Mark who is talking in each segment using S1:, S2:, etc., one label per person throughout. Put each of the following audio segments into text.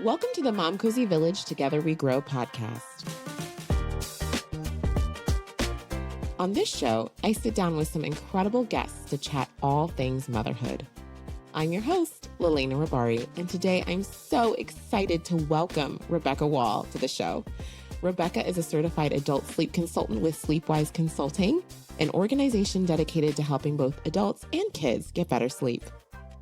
S1: Welcome to the Momcozy Village Together We Grow podcast. On this show, I sit down with some incredible guests to chat all things motherhood. I'm your host, Lalaina Rabary, and today I'm so excited to welcome Rebekka Wall to the show. Rebekka is a certified adult sleep consultant with Sleepwise Consulting, an organization dedicated to helping both adults and kids get better sleep.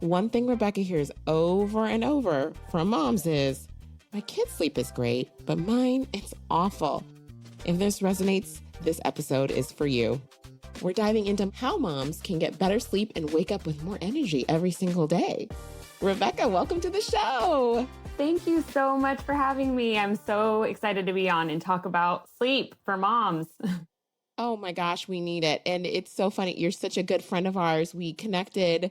S1: One thing Rebekka hears over and over from moms is, my kid's sleep is great, but mine, it's awful. If this resonates, this episode is for you. We're diving into how moms can get better sleep and wake up with more energy every single day. Rebekka, welcome to the show.
S2: Thank you so much for having me. I'm so excited to be on and talk about sleep for moms.
S1: Oh my gosh, we need it. And it's so funny. You're such a good friend of ours. We connected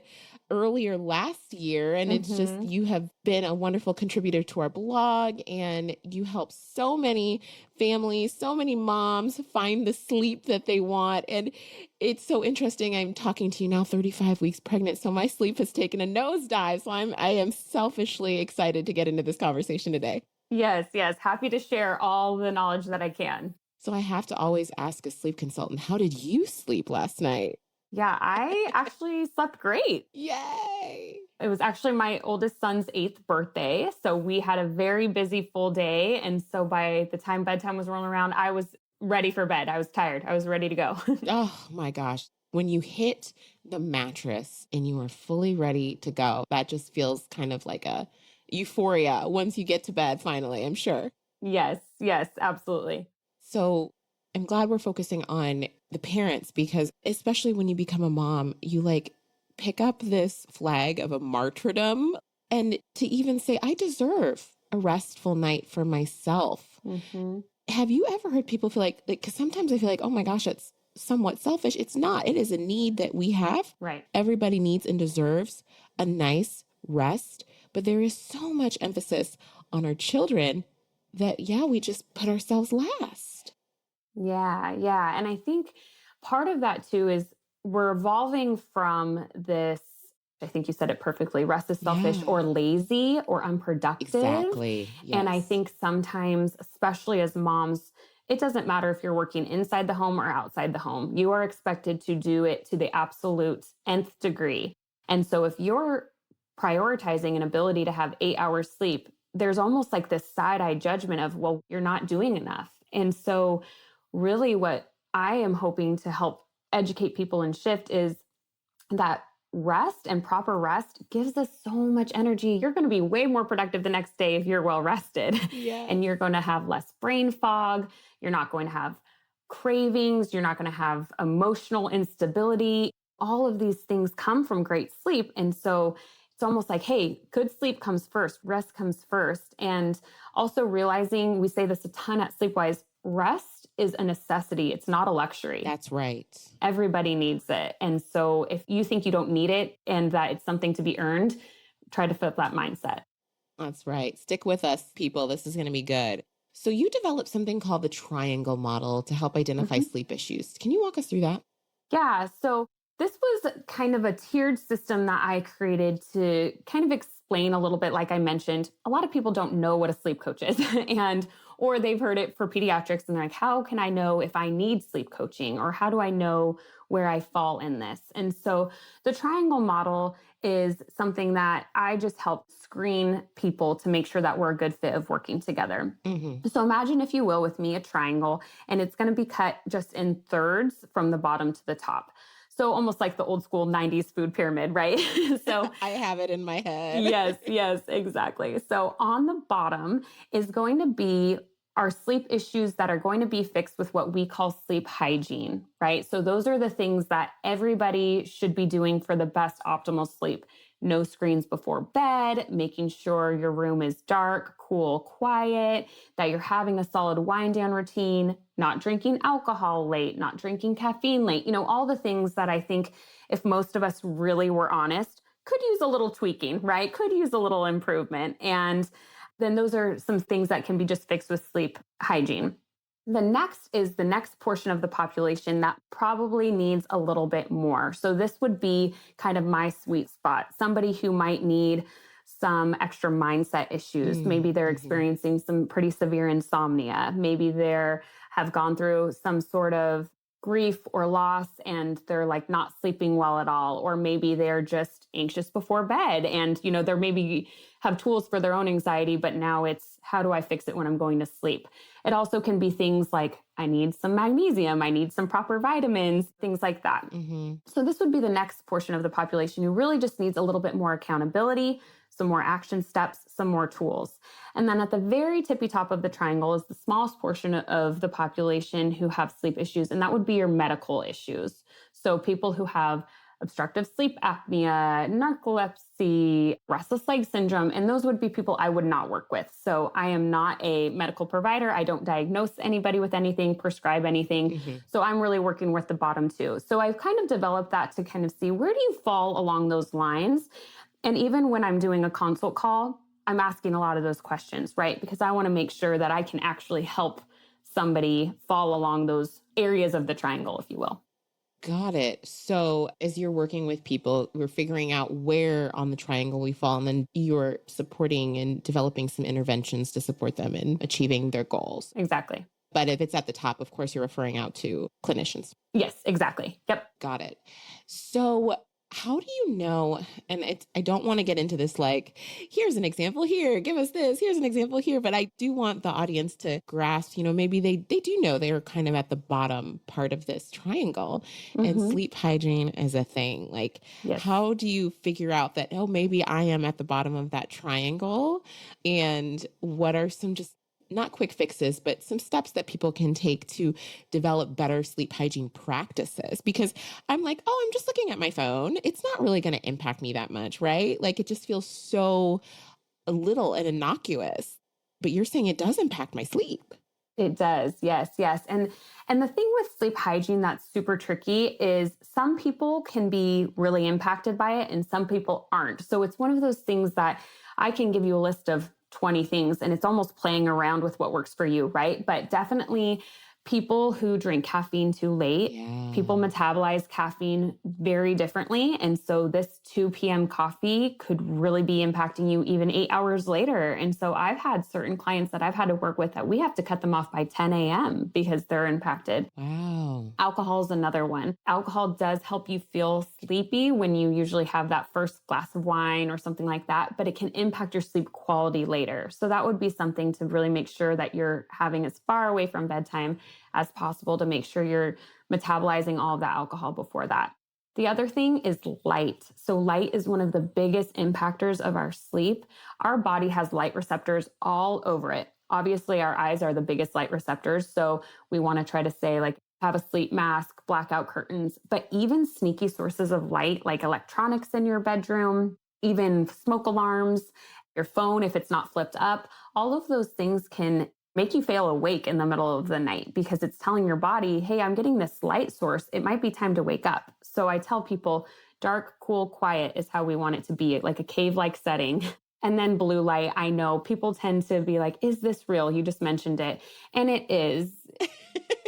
S1: earlier last year, and it's just, you have been a wonderful contributor to our blog, and you help so many families, so many moms find the sleep that they want. And it's so interesting. I'm talking to you now 35 weeks pregnant, so my sleep has taken a nosedive. So I am selfishly excited to get into this conversation today.
S2: Yes. Happy to share all the knowledge that I can.
S1: So I have to always ask a sleep consultant, how did you sleep last night?
S2: Yeah, I actually slept great.
S1: Yay!
S2: It was actually my oldest son's 8th birthday. So we had a very busy full day. And so by the time bedtime was rolling around, I was ready for bed. I was tired. I was ready to go.
S1: Oh my gosh. When you hit the mattress and you are fully ready to go, that just feels kind of like a euphoria once you get to bed finally, I'm sure.
S2: Yes, absolutely.
S1: So I'm glad we're focusing on the parents, because especially when you become a mom, you pick up this flag of a martyrdom, and to even say, I deserve a restful night for myself. Mm-hmm. Have you ever heard people feel like, because sometimes I feel like, oh my gosh, it's somewhat selfish. It's not. It is a need that we have.
S2: Right.
S1: Everybody needs and deserves a nice rest. But there is so much emphasis on our children that, we just put ourselves last.
S2: Yeah. And I think part of that too is we're evolving from this, I think you said it perfectly, rest is selfish or lazy or unproductive.
S1: Exactly. Yes.
S2: And I think sometimes, especially as moms, it doesn't matter if you're working inside the home or outside the home. You are expected to do it to the absolute nth degree. And so if you're prioritizing an ability to have 8 hours sleep, there's almost like this side-eye judgment of, well, you're not doing enough. And so really what I am hoping to help educate people and shift is that rest and proper rest gives us so much energy. You're going to be way more productive the next day if you're well rested.
S1: Yes.
S2: And you're going to have less brain fog. You're not going to have cravings. You're not going to have emotional instability. All of these things come from great sleep. And so it's almost like, hey, good sleep comes first, rest comes first. And also realizing, we say this a ton at Sleepwise, rest is a necessity. It's not a luxury.
S1: That's right.
S2: Everybody needs it. And so if you think you don't need it and that it's something to be earned, try to flip that mindset.
S1: That's right. Stick with us, people. This is going to be good. So you developed something called the triangle model to help identify sleep issues. Can you walk us through that?
S2: Yeah. So this was kind of a tiered system that I created to kind of explain a little bit, like I mentioned, a lot of people don't know what a sleep coach is or they've heard it for pediatrics and they're like, how can I know if I need sleep coaching, or how do I know where I fall in this? And so the triangle model is something that I just help screen people to make sure that we're a good fit of working together. Mm-hmm. So imagine, if you will, with me, a triangle, and it's going to be cut just in thirds from the bottom to the top. So almost like the old school 90s food pyramid, right? So
S1: I have it in my head.
S2: Yes, exactly. So on the bottom is going to be our sleep issues that are going to be fixed with what we call sleep hygiene, right? So those are the things that everybody should be doing for the best optimal sleep. No screens before bed, making sure your room is dark, cool, quiet, that you're having a solid wind down routine, not drinking alcohol late, not drinking caffeine late, all the things that I think, if most of us really were honest, could use a little tweaking, right? Could use a little improvement. And then those are some things that can be just fixed with sleep hygiene. The next is the next portion of the population that probably needs a little bit more. So this would be kind of my sweet spot, somebody who might need some extra mindset issues. Maybe they're experiencing some pretty severe insomnia. Maybe they have gone through some sort of grief or loss and they're like not sleeping well at all. Or maybe they're just anxious before bed and, they're maybe have tools for their own anxiety, but now it's how do I fix it when I'm going to sleep? It also can be things like I need some magnesium, I need some proper vitamins, things like that. So this would be the next portion of the population who really just needs a little bit more accountability, some more action steps, some more tools. And then at the very tippy top of the triangle is the smallest portion of the population who have sleep issues, and that would be your medical issues. So people who have obstructive sleep apnea, narcolepsy, restless leg syndrome, and those would be people I would not work with. So I am not a medical provider. I don't diagnose anybody with anything, prescribe anything. So I'm really working with the bottom two. So I've kind of developed that to kind of see where do you fall along those lines. And even when I'm doing a consult call, I'm asking a lot of those questions, right? Because I want to make sure that I can actually help somebody fall along those areas of the triangle, if you will.
S1: Got it. So as you're working with people, we're figuring out where on the triangle we fall, and then you're supporting and developing some interventions to support them in achieving their goals.
S2: Exactly.
S1: But if it's at the top, of course, you're referring out to clinicians.
S2: Yes, exactly. Yep.
S1: Got it. So how do you know, and I don't want to get into this like, here's an example here, give us this, here's an example here, but I do want the audience to grasp, maybe they do know they're kind of at the bottom part of this triangle and sleep hygiene is a thing. Like, how do you figure out that, oh, maybe I am at the bottom of that triangle? And what are some just not quick fixes, but some steps that people can take to develop better sleep hygiene practices? Because I'm like, oh, I'm just looking at my phone. It's not really going to impact me that much, right? Like it just feels so little and innocuous, but you're saying it does impact my sleep.
S2: It does. Yes. And the thing with sleep hygiene that's super tricky is some people can be really impacted by it and some people aren't. So it's one of those things that I can give you a list of 20 things and it's almost playing around with what works for you, right? But definitely people who drink caffeine too late, people metabolize caffeine very differently. And so this 2 p.m. coffee could really be impacting you even 8 hours later. And so I've had certain clients that I've had to work with that we have to cut them off by 10 a.m. because they're impacted.
S1: Wow.
S2: Alcohol is another one. Alcohol does help you feel sleepy when you usually have that first glass of wine or something like that, but it can impact your sleep quality later. So that would be something to really make sure that you're having as far away from bedtime as possible to make sure you're metabolizing all of that alcohol before that. The other thing is light. So light is one of the biggest impactors of our sleep. Our body has light receptors all over it. Obviously, our eyes are the biggest light receptors. So we want to try to say like, have a sleep mask, blackout curtains, but even sneaky sources of light like electronics in your bedroom, even smoke alarms, your phone, if it's not flipped up, all of those things can make you feel awake in the middle of the night because it's telling your body, hey, I'm getting this light source. It might be time to wake up. So I tell people dark, cool, quiet is how we want it to be, like a cave-like setting. And then blue light, I know people tend to be like, is this real? You just mentioned it. And it is.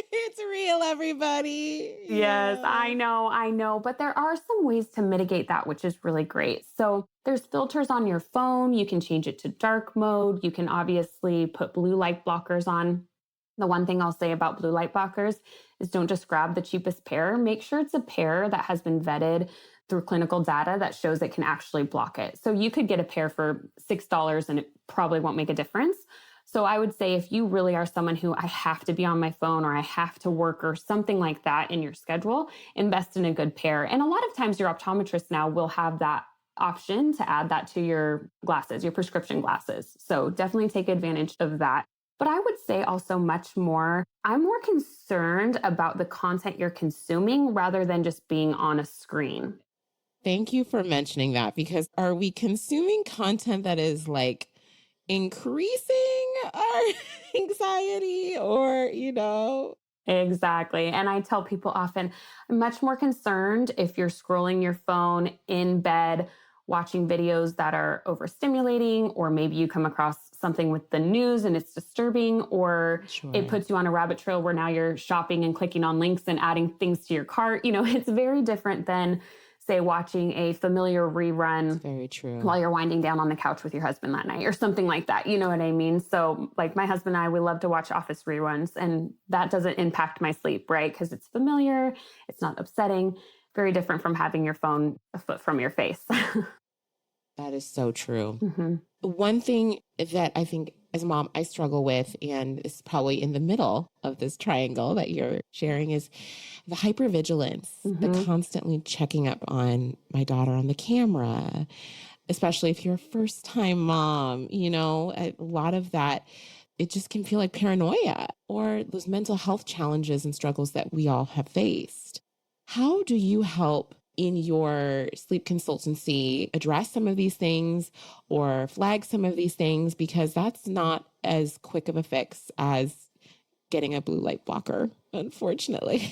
S1: It's real, everybody.
S2: Yes, I know. But there are some ways to mitigate that, which is really great. So there's filters on your phone. You can change it to dark mode. You can obviously put blue light blockers on. The one thing I'll say about blue light blockers is don't just grab the cheapest pair. Make sure it's a pair that has been vetted through clinical data that shows it can actually block it. So you could get a pair for $6 and it probably won't make a difference. So I would say if you really are someone who I have to be on my phone or I have to work or something like that in your schedule, invest in a good pair. And a lot of times your optometrist now will have that option to add that to your glasses, your prescription glasses. So definitely take advantage of that. But I would say also I'm more concerned about the content you're consuming rather than just being on a screen.
S1: Thank you for mentioning that, because are we consuming content that is like increasing our anxiety or,
S2: Exactly. And I tell people often, I'm much more concerned if you're scrolling your phone in bed, watching videos that are overstimulating, or maybe you come across something with the news and it's disturbing, or it puts you on a rabbit trail where now you're shopping and clicking on links and adding things to your cart. It's very different than say, watching a familiar rerun.
S1: That's very true.
S2: While you're winding down on the couch with your husband that night or something like that. You know what I mean? So like my husband and I, we love to watch Office reruns, and that doesn't impact my sleep, right? Because it's familiar, it's not upsetting, very different from having your phone a foot from your face.
S1: That is so true.
S2: Mm-hmm.
S1: One thing that I think as a mom, I struggle with, and is probably in the middle of this triangle that you're sharing, is the hypervigilance, the constantly checking up on my daughter on the camera, especially if you're a first time mom, you know, a lot of that, it just can feel like paranoia or those mental health challenges and struggles that we all have faced. How do you help in your sleep consultancy address some of these things or flag some of these things? Because that's not as quick of a fix as getting a blue light blocker, unfortunately.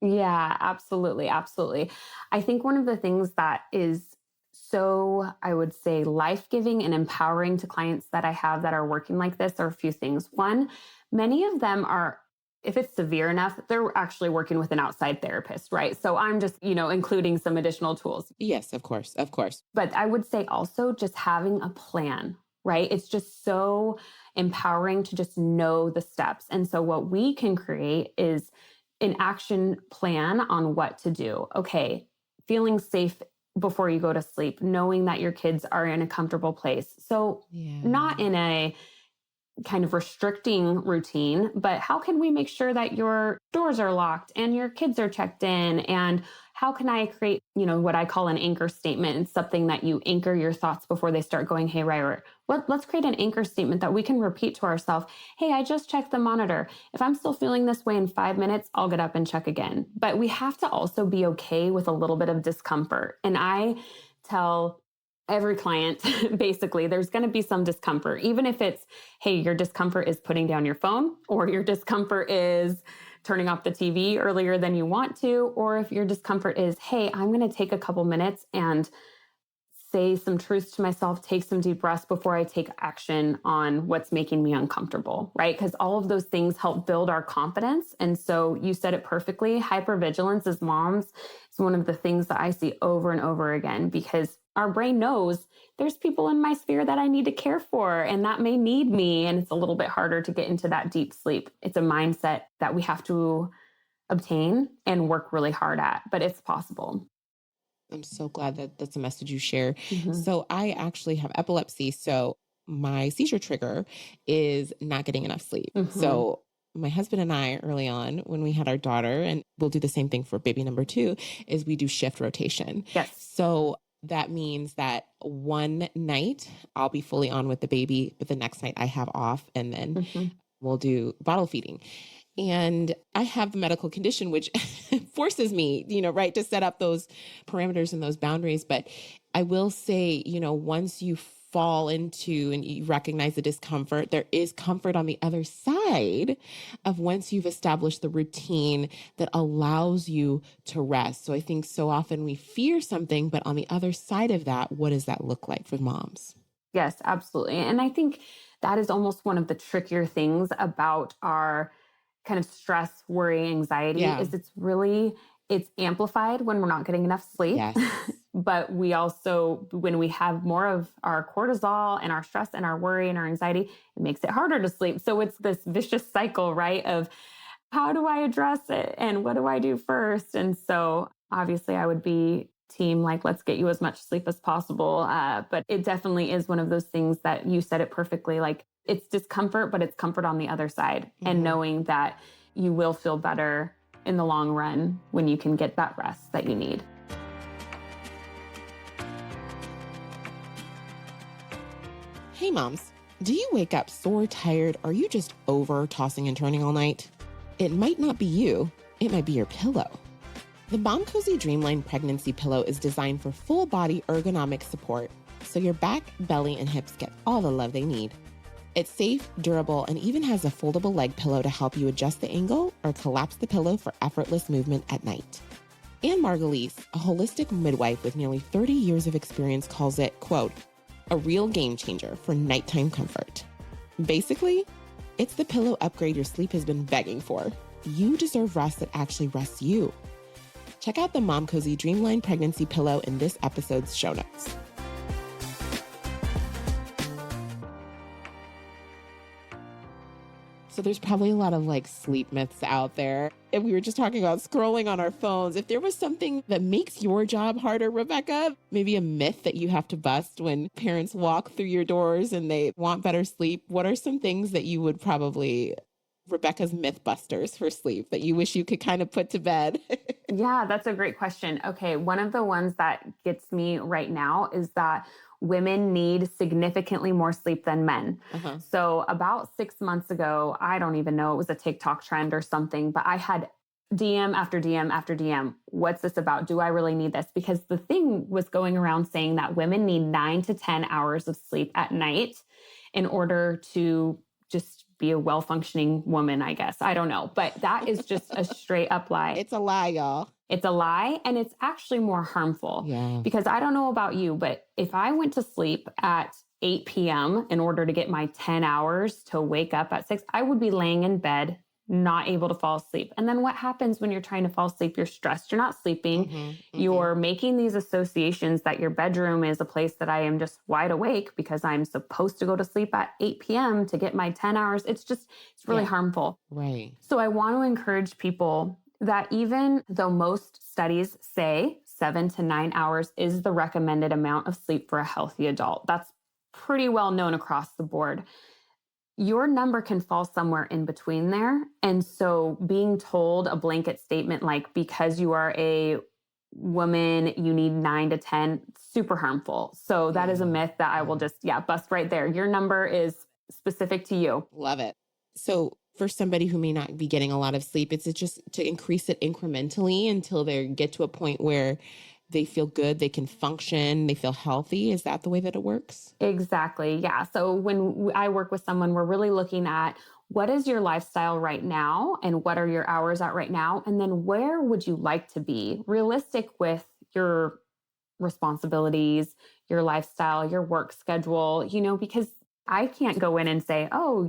S2: Yeah, absolutely. Absolutely. I think one of the things that is so, I would say, life-giving and empowering to clients that I have that are working like this are a few things. One, many of them are, if it's severe enough, they're actually working with an outside therapist, right? So I'm just, including some additional tools.
S1: Yes, of course, of course.
S2: But I would say also just having a plan, right? It's just so empowering to just know the steps. And so what we can create is an action plan on what to do. Okay, feeling safe before you go to sleep, knowing that your kids are in a comfortable place. So not in a kind of restricting routine, but how can we make sure that your doors are locked and your kids are checked in? And how can I create, what I call an anchor statement? It's something that you anchor your thoughts before they start going haywire. Let's create an anchor statement that we can repeat to ourselves. Hey, I just checked the monitor. If I'm still feeling this way in 5 minutes, I'll get up and check again. But we have to also be okay with a little bit of discomfort. And I tell every client, basically, there's going to be some discomfort, even if it's, hey, your discomfort is putting down your phone, or your discomfort is turning off the TV earlier than you want to, or if your discomfort is, hey, I'm going to take a couple minutes and say some truths to myself, take some deep breaths before I take action on what's making me uncomfortable, right? Because all of those things help build our confidence. And so you said it perfectly. Hypervigilance as moms is one of the things that I see over and over again, because our brain knows there's people in my sphere that I need to care for, and that may need me. And it's a little bit harder to get into that deep sleep. It's a mindset that we have to obtain and work really hard at, but it's possible.
S1: I'm so glad that that's a message you share. So I actually have epilepsy. So my seizure trigger is not getting enough sleep. So my husband and I, early on, when we had our daughter, and we'll do the same thing for baby number 2, is we do shift rotation.
S2: Yes.
S1: So that means that one night I'll be fully on with the baby, but the next night I have off, and then we'll do bottle feeding. And I have the medical condition, which forces me, right, to set up those parameters and those boundaries. But I will say, once you fall into and you recognize the discomfort, there is comfort on the other side of once you've established the routine that allows you to rest. So I think so often we fear something, but on the other side of that, what does that look like for moms?
S2: Yes, absolutely. And I think that is almost one of the trickier things about our kind of stress, worry, anxiety is it's amplified when we're not getting enough sleep.
S1: Yes.
S2: But we also, when we have more of our cortisol and our stress and our worry and our anxiety, it makes it harder to sleep. So it's this vicious cycle, right? Of how do I address it? And what do I do first? And so obviously I would be team, like, let's get you as much sleep as possible. But it definitely is one of those things that you said it perfectly. Like, it's discomfort, but it's comfort on the other side. And knowing that you will feel better in the long run when you can get that rest that you need.
S1: Hey moms, do you wake up sore, tired, or are you just over tossing and turning all night? It might not be you, it might be your pillow. The Momcozy Dreamline Pregnancy Pillow is designed for full body ergonomic support, so your back, belly, and hips get all the love they need. It's safe, durable, and even has a foldable leg pillow to help you adjust the angle or collapse the pillow for effortless movement at night. Anne Margulies, a holistic midwife with nearly 30 years of experience, calls it, quote, a real game changer for nighttime comfort. Basically, it's the pillow upgrade your sleep has been begging for. You deserve rest that actually rests you. Check out the Momcozy Dreamline Pregnancy Pillow in this episode's show notes. So there's probably a lot of like sleep myths out there. And we were just talking about scrolling on our phones. If there was something that makes your job harder, Rebekka, maybe a myth that you have to bust when parents walk through your doors and they want better sleep, what are some things that you would probably, Rebekka's Mythbusters for sleep, that you wish you could kind of put to bed?
S2: Yeah, that's a great question. Okay, one of the ones that gets me right now is that women need significantly more sleep than men. So about 6 months ago, I don't even know, it was a TikTok trend or something, but I had DM after DM after DM. What's this about? Do I really need this? Because the thing was going around saying that women need 9 to 10 hours of sleep at night in order to just be a well-functioning woman, I guess. I don't know. But that is just a straight up lie.
S1: It's a lie, y'all.
S2: It's a lie, and it's actually more harmful.
S1: Yeah.
S2: Because I don't know about you, but if I went to sleep at 8 p.m. in order to get my 10 hours to wake up at 6, I would be laying in bed, not able to fall asleep. And then what happens when you're trying to fall asleep? You're stressed. You're not sleeping. You're making these associations that your bedroom is a place that I am just wide awake because I'm supposed to go to sleep at 8 p.m. to get my 10 hours. It's really harmful.
S1: Right.
S2: So I want to encourage people that even though most studies say 7 to 9 hours is the recommended amount of sleep for a healthy adult, that's pretty well known across the board. Your number can fall somewhere in between there. And so being told a blanket statement like, because you are a woman, you need 9 to 10, super harmful. So that is a myth that I will just, bust right there. Your number is specific to you.
S1: Love it. So for somebody who may not be getting a lot of sleep, it's just to increase it incrementally until they get to a point where they feel good, they can function, they feel healthy. Is that the way that it works?
S2: Exactly. Yeah. So when I work with someone, we're really looking at what is your lifestyle right now and what are your hours at right now? And then where would you like to be realistic with your responsibilities, your lifestyle, your work schedule, because I can't go in and say, oh,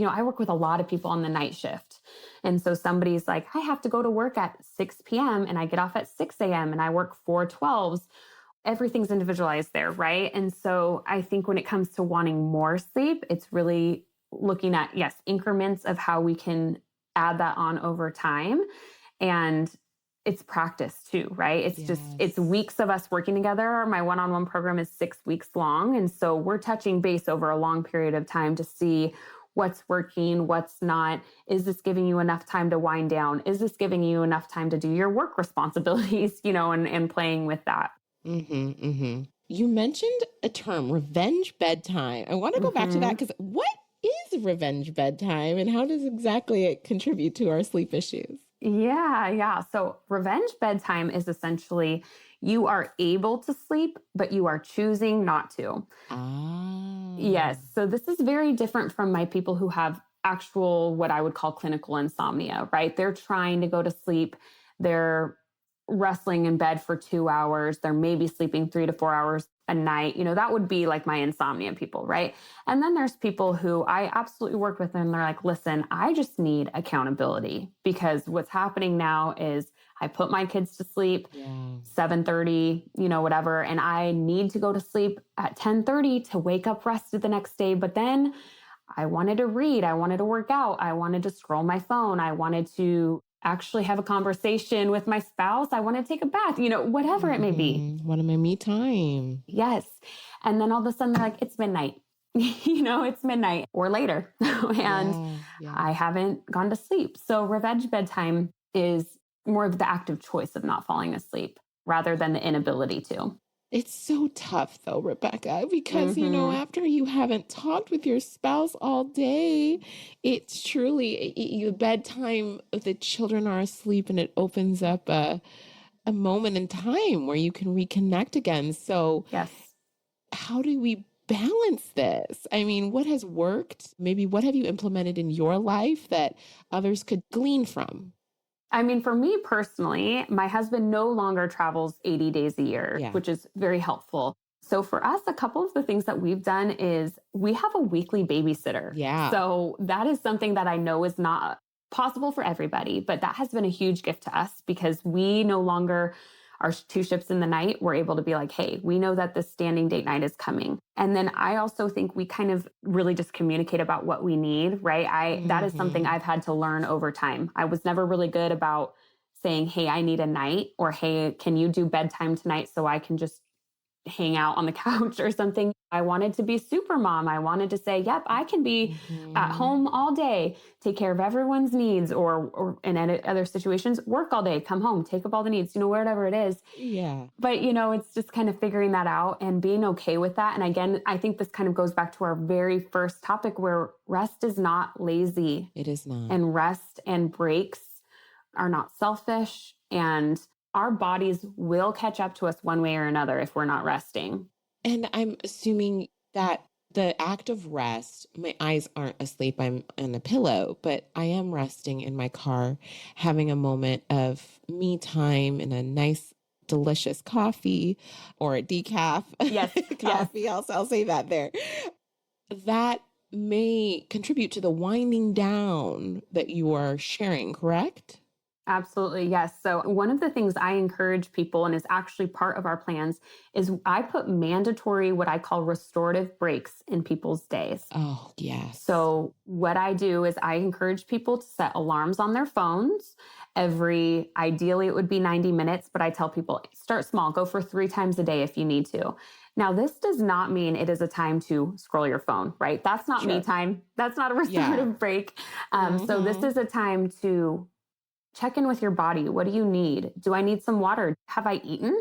S2: I work with a lot of people on the night shift. And so somebody's like, I have to go to work at 6 p.m. and I get off at 6 a.m. and I work 4 12s. Everything's individualized there, right? And so I think when it comes to wanting more sleep, it's really looking at, increments of how we can add that on over time. And it's practice too, right? It's weeks of us working together. My one-on-one program is 6 weeks long. And so we're touching base over a long period of time to see what's working, what's not. Is this giving you enough time to wind down? Is this giving you enough time to do your work responsibilities, and playing with that?
S1: You mentioned a term, revenge bedtime. I want to go back to that because what is revenge bedtime and how does exactly it contribute to our sleep issues?
S2: Yeah. So revenge bedtime is essentially you are able to sleep, but you are choosing not to. Yes. So this is very different from my people who have actual, what I would call clinical insomnia, right? They're trying to go to sleep. They're wrestling in bed for 2 hours. They're maybe sleeping 3 to 4 hours a night. That would be like my insomnia people, right? And then there's people who I absolutely work with and they're like, listen, I just need accountability because what's happening now is I put my kids to sleep 7:30, whatever, and I need to go to sleep at 10:30 to wake up rested the next day. But then I wanted to read, I wanted to work out, I wanted to scroll my phone, I wanted to actually have a conversation with my spouse, I want to take a bath, whatever it may be.
S1: What am I me time?
S2: Yes. And then all of a sudden they're like, it's midnight, it's midnight or later. And I haven't gone to sleep. So revenge bedtime is more of the active choice of not falling asleep rather than the inability to.
S1: It's so tough though, Rebekka, because, after you haven't talked with your spouse all day, it's truly the bedtime, the children are asleep and it opens up a moment in time where you can reconnect again. So how do we balance this? I mean, what has worked? Maybe what have you implemented in your life that others could glean from?
S2: I mean, for me personally, my husband no longer travels 80 days a year, which is very helpful. So for us, a couple of the things that we've done is we have a weekly babysitter.
S1: Yeah.
S2: So that is something that I know is not possible for everybody, but that has been a huge gift to us because we no longer are two ships in the night. We're able to be like, hey, we know that this standing date night is coming. And then I also think we kind of really just communicate about what we need, right? That is something I've had to learn over time. I was never really good about saying, hey, I need a night, or hey, can you do bedtime tonight so I can just hang out on the couch or something. I wanted to be super mom. I wanted to say, yep, I can be at home all day, take care of everyone's needs, or in other situations, work all day, come home, take up all the needs, whatever it is.
S1: Yeah.
S2: But, it's just kind of figuring that out and being okay with that. And again, I think this kind of goes back to our very first topic where rest is not lazy.
S1: It is not.
S2: And rest and breaks are not selfish, and our bodies will catch up to us one way or another if we're not resting.
S1: And I'm assuming that the act of rest, my eyes aren't asleep, I'm on a pillow, but I am resting in my car, having a moment of me time and a nice, delicious coffee or a decaf coffee.
S2: Yes.
S1: I'll say that there. That may contribute to the winding down that you are sharing, correct?
S2: Absolutely. Yes. So one of the things I encourage people, and is actually part of our plans, is I put mandatory, what I call restorative breaks in people's days.
S1: Oh, yes.
S2: So what I do is I encourage people to set alarms on their phones ideally it would be 90 minutes, but I tell people start small, go for 3 times a day if you need to. Now, this does not mean it is a time to scroll your phone, right? That's not me time. That's not a restorative break. So this is a time to check in with your body. What do you need? Do I need some water? Have I eaten?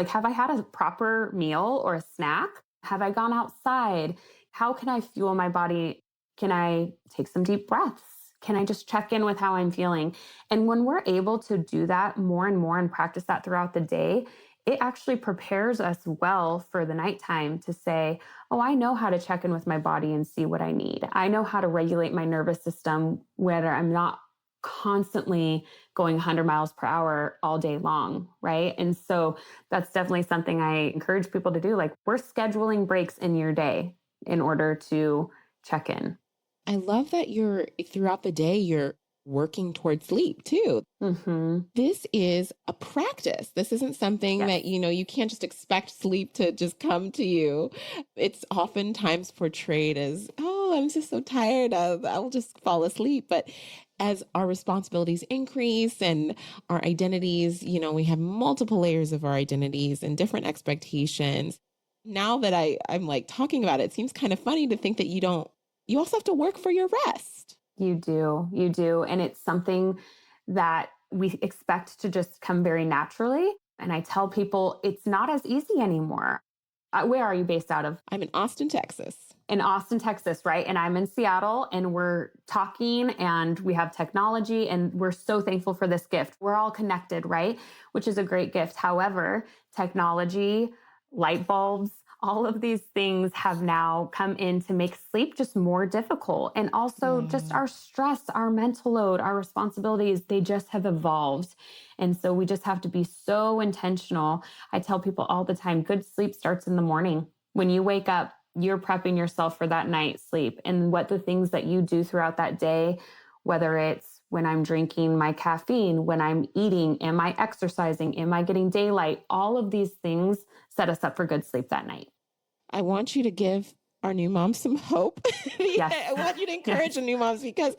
S2: Have I had a proper meal or a snack? Have I gone outside? How can I fuel my body? Can I take some deep breaths? Can I just check in with how I'm feeling? And when we're able to do that more and more and practice that throughout the day, it actually prepares us well for the nighttime to say, oh, I know how to check in with my body and see what I need. I know how to regulate my nervous system where I'm not constantly going 100 miles per hour all day long, right? And so that's definitely something I encourage people to do. We're scheduling breaks in your day in order to check in.
S1: I love that throughout the day, you're working towards sleep too.
S2: Mm-hmm.
S1: This is a practice. This isn't something that, you can't just expect sleep to just come to you. It's oftentimes portrayed as, oh, I'm just so tired. I'll just fall asleep. But as our responsibilities increase and our identities, we have multiple layers of our identities and different expectations. Now that I'm talking about it, it seems kind of funny to think that you also have to work for your rest.
S2: You do. And it's something that we expect to just come very naturally. And I tell people it's not as easy anymore. Where are you based out of?
S1: I'm in Austin, Texas.
S2: In Austin, Texas, right? And I'm in Seattle, and we're talking and we have technology, and we're so thankful for this gift. We're all connected, right? Which is a great gift. However, technology, light bulbs, all of these things have now come in to make sleep just more difficult. And also just our stress, our mental load, our responsibilities, they just have evolved. And so we just have to be so intentional. I tell people all the time, good sleep starts in the morning. When you wake up, you're prepping yourself for that night's sleep, and what the things that you do throughout that day, whether it's when I'm drinking my caffeine, when I'm eating, am I exercising, am I getting daylight? All of these things set us up for good sleep that night.
S1: I want you to give our new moms some hope.
S2: Yes.
S1: I want you to encourage the new moms, because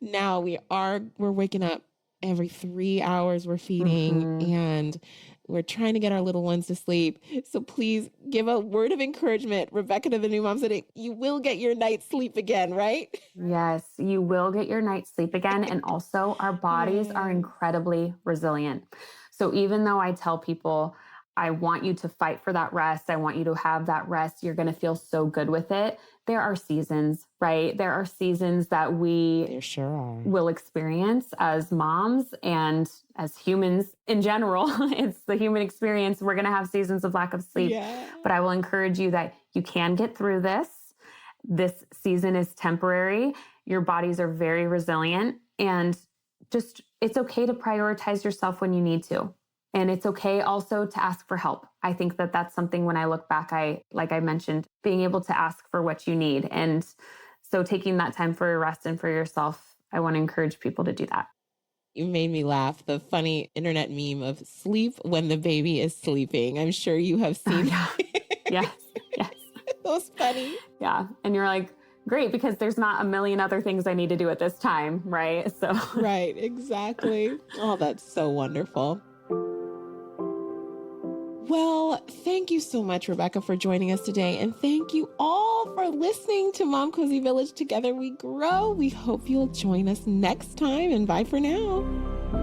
S1: now we're waking up every 3 hours, we're feeding, and we're trying to get our little ones to sleep. So please give a word of encouragement, Rebekka, to the new moms, that you will get your night's sleep again, right?
S2: Yes, you will get your night's sleep again. And also our bodies are incredibly resilient. So even though I tell people, I want you to fight for that rest, I want you to have that rest, you're going to feel so good with it. There are seasons, right? There are seasons that
S1: There sure are.
S2: will experience as moms and as humans in general. It's the human experience. We're going to have seasons of lack of sleep.
S1: Yeah.
S2: But I will encourage you that you can get through this. This season is temporary. Your bodies are very resilient, and just it's okay to prioritize yourself when you need to. And it's okay also to ask for help. I think that that's something when I look back, like I mentioned, being able to ask for what you need. And so taking that time for your rest and for yourself, I want to encourage people to do that.
S1: You made me laugh. The funny internet meme of sleep when the baby is sleeping. I'm sure you have seen
S2: Yeah. Yes. Yes.
S1: That was funny.
S2: Yeah. And you're like, great, because there's not a million other things I need to do at this time. Right. So,
S1: Right. Exactly. Oh, that's so wonderful. Well, thank you so much, Rebekka, for joining us today. And thank you all for listening to Momcozy Village. Together we grow. We hope you'll join us next time. And bye for now.